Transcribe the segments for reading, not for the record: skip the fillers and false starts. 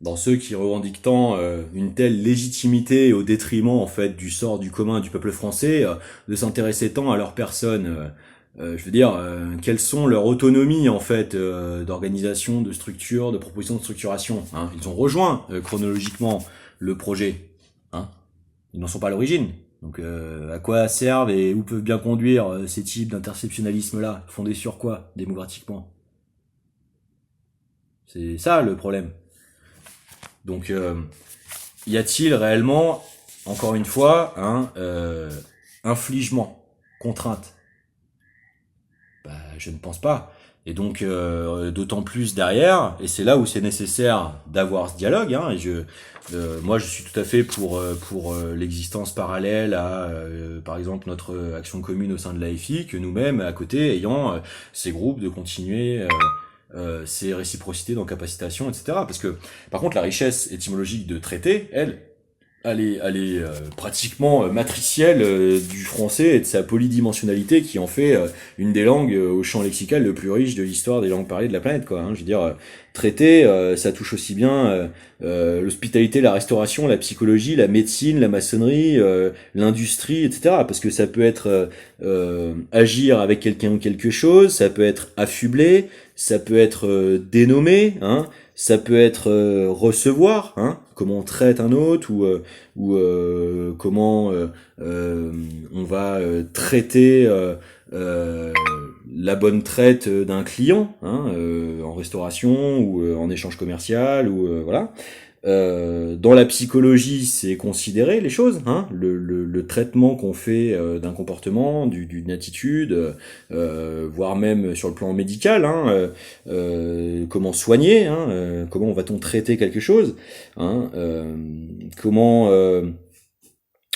dans ceux qui revendiquent tant une telle légitimité au détriment en fait du sort du commun du peuple français, de s'intéresser tant à leur personne. Je veux dire, quelles sont leurs autonomies en fait d'organisation, de structure, de proposition de structuration. Hein. Ils ont rejoint chronologiquement le projet. Hein. Ils n'en sont pas à l'origine. Donc à quoi servent et où peuvent bien conduire ces types d'interceptionnalisme-là, fondés sur quoi, démocratiquement? C'est ça le problème. Donc y a-t-il réellement, encore une fois, infligement, contrainte? Bah, je ne pense pas. Et donc, d'autant plus derrière, et c'est là où c'est nécessaire d'avoir ce dialogue. Hein, et moi, je suis tout à fait pour l'existence parallèle à, par exemple, notre action commune au sein de l'AFI, que nous-mêmes, à côté, ayant ces groupes, de continuer ces réciprocités dans capacitation, etc. Parce que, par contre, la richesse étymologique de traité, elle est pratiquement matricielle du français et de sa polydimensionnalité qui en fait une des langues au champ lexical le plus riche de l'histoire des langues parlées de la planète, quoi. Hein. Je veux dire, traité, ça touche aussi bien l'hospitalité, la restauration, la psychologie, la médecine, la maçonnerie, l'industrie, etc. Parce que ça peut être agir avec quelqu'un ou quelque chose, ça peut être affubler, ça peut être dénommer, hein. Ça peut être recevoir, hein, comment on traite un autre ou comment on va traiter la bonne traite d'un client, hein, en restauration ou en échange commercial ou voilà. Dans la psychologie, c'est considérer les choses, hein, le traitement qu'on fait d'un comportement, d'une attitude, voire même sur le plan médical, hein, comment soigner, hein, comment va-t-on traiter quelque chose, hein, comment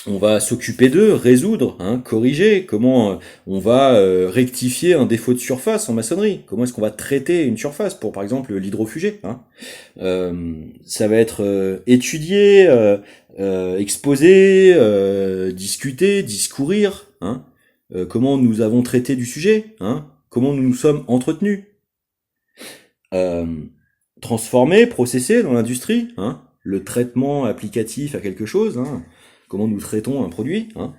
on va s'occuper d'eux, résoudre, hein, corriger, comment on va rectifier un défaut de surface en maçonnerie, comment est-ce qu'on va traiter une surface pour par exemple l'hydrofugé, hein. Ça va être étudier, exposer, discuter, discourir, hein, comment nous avons traité du sujet, hein, comment nous nous sommes entretenus, euh, transformer, processer dans l'industrie, hein, le traitement applicatif à quelque chose, hein, comment nous traitons un produit. Hein.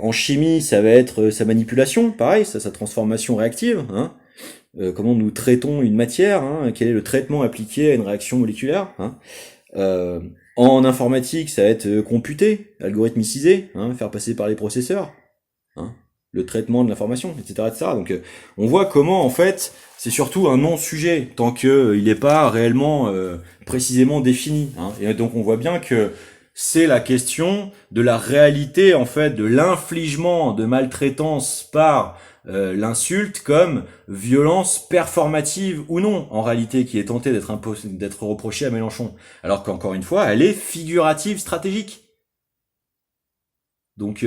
En chimie, ça va être sa manipulation, pareil, sa transformation réactive. Hein. Comment nous traitons une matière, hein, quel est le traitement appliqué à une réaction moléculaire. Hein. En informatique, ça va être computer, algorithmiciser, hein, faire passer par les processeurs. Hein, le traitement de l'information, etc., etc. Donc, on voit comment, en fait, c'est surtout un non-sujet tant que il n'est pas réellement précisément défini. Hein. Et donc, on voit bien que c'est la question de la réalité, en fait, de l'infligement de maltraitance par l'insulte comme violence performative ou non, en réalité, qui est tentée d'être reprochée à Mélenchon. Alors qu'encore une fois, elle est figurative stratégique. Donc,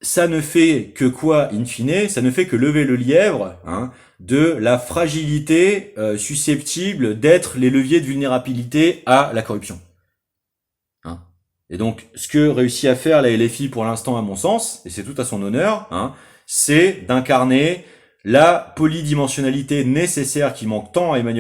ça ne fait que quoi, in fine? Ça ne fait que lever le lièvre, hein, de la fragilité susceptible d'être les leviers de vulnérabilité à la corruption. Hein. Et donc, ce que réussit à faire la LFI pour l'instant, à mon sens, et c'est tout à son honneur, hein, c'est d'incarner la polydimensionnalité nécessaire qui manque tant à Emmanuel